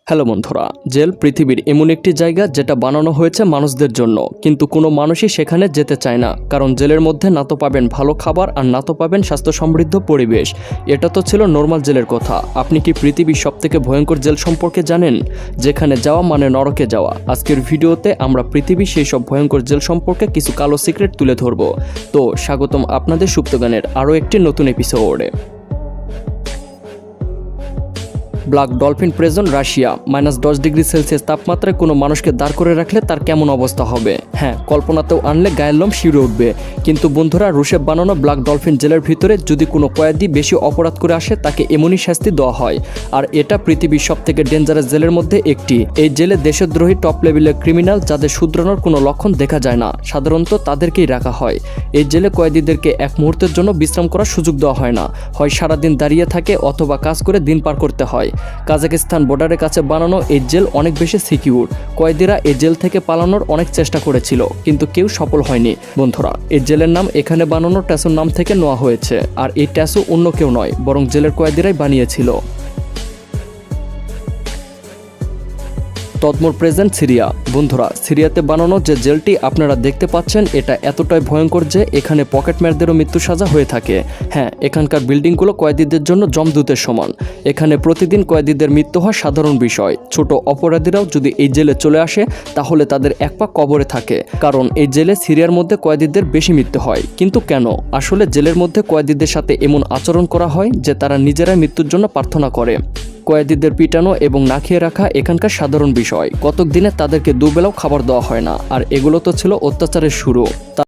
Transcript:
Hello বন্ধুরা, jail পৃথিবীর এমন একটি জায়গা যেটা বানানো হয়েছে মানুষদের জন্য, কিন্তু কোনো মানুষই সেখানে যেতে চায় না। কারণ জেলের মধ্যে না তো পাবেন ভালো খাবার আর না তো পাবেন স্বাস্থ্য সমৃদ্ধ পরিবেশ। এটা তো ছিল নর্মাল জেলের কথা। আপনি কি পৃথিবীর সবথেকে ভয়ঙ্কর জেল সম্পর্কে জানেন, যেখানে যাওয়া মানে নরকে যাওয়া? আজকের ভিডিওতে আমরা পৃথিবীর সেই সব ভয়ঙ্কর জেল সম্পর্কে কিছু কালো সিক্রেট তুলে ধরব। তো স্বাগতম আপনাদের সুপ্তগানের আরও একটি নতুন এপিসোডে। Black dolphin prison, Russia. -10 degree Celsius তাপমাত্রায় কোনো মানুষকে দাঁড় করে রাখলে তার কেমন অবস্থা হবে? হ্যাঁ, কল্পনাতেও আনলে গায়ের লোম শিউরে উঠবে। কিন্তু বন্ধুরা, রুশে বানানো ব্ল্যাক ডলফিন জেলের ভিতরে যদি কোনো কয়েদি বেশি অপরাধ করে আসে, তাকে এমনই শাস্তি দেওয়া হয়। আর এটা পৃথিবীর সবথেকে ডেঞ্জারাস জেলের মধ্যে একটি। এই জেলে দেশদ্রোহী টপ লেভেলের ক্রিমিনাল, যাদের শুধরানোর কোনো লক্ষণ দেখা যায় না, সাধারণত তাদেরকেই রাখা হয়। এই জেলে কয়েদিদেরকে এক মুহূর্তের জন্য বিশ্রাম করার সুযোগ দেওয়া হয় না। হয় সারাদিন দাঁড়িয়ে থাকে অথবা কাজ করে দিন পার করতে হয়। কাজাকিস্তান বর্ডারের কাছে বানানো এই জেল অনেক বেশি সিকিউর। কয়েদিরা এই জেল থেকে পালানোর অনেক চেষ্টা করেছিল, কিন্তু কেউ সফল হয়নি। বন্ধুরা, এই জেলের নাম এখানে বানানো ট্যাসুর নাম থেকে নেওয়া হয়েছে। আর এই ট্যাসু অন্য কেউ নয়, বরং জেলের কয়েদিরাই বানিয়েছিল। তদমোর প্রেজেন্ট সিরিয়া। বন্ধুরা, সিরিয়াতে বানানো যে জেলটি আপনারা দেখতে পাচ্ছেন, এটা এতটাই ভয়ঙ্কর যে এখানে পকেটম্যারদেরও মৃত্যু সাজা হয়ে থাকে। হ্যাঁ, এখানকার বিল্ডিংগুলো কয়েদিদের জন্য জমদূতের সমান। এখানে প্রতিদিন কয়েদিদের মৃত্যু হয় সাধারণ বিষয়। ছোট অপরাধীরাও যদি এই জেলে চলে আসে, তাহলে তাদের এক পা কবরে থাকে। কারণ এই জেলে সিরিয়ার মধ্যে কয়েদিদের বেশি মৃত্যু হয়। কিন্তু কেন? আসলে জেলের মধ্যে কয়েদিদের সাথে এমন আচরণ করা হয় যে তারা নিজেরাই মৃত্যুর জন্য প্রার্থনা করে। কয়েদিদের পিটানো এবং না খেয়ে রাখা এখানকার সাধারণ বিষয়। কতক দিনে তাদেরকে দুবেলাও খাবার দেওয়া হয় না। আর এগুলো তো ছিল অত্যাচারের শুরু।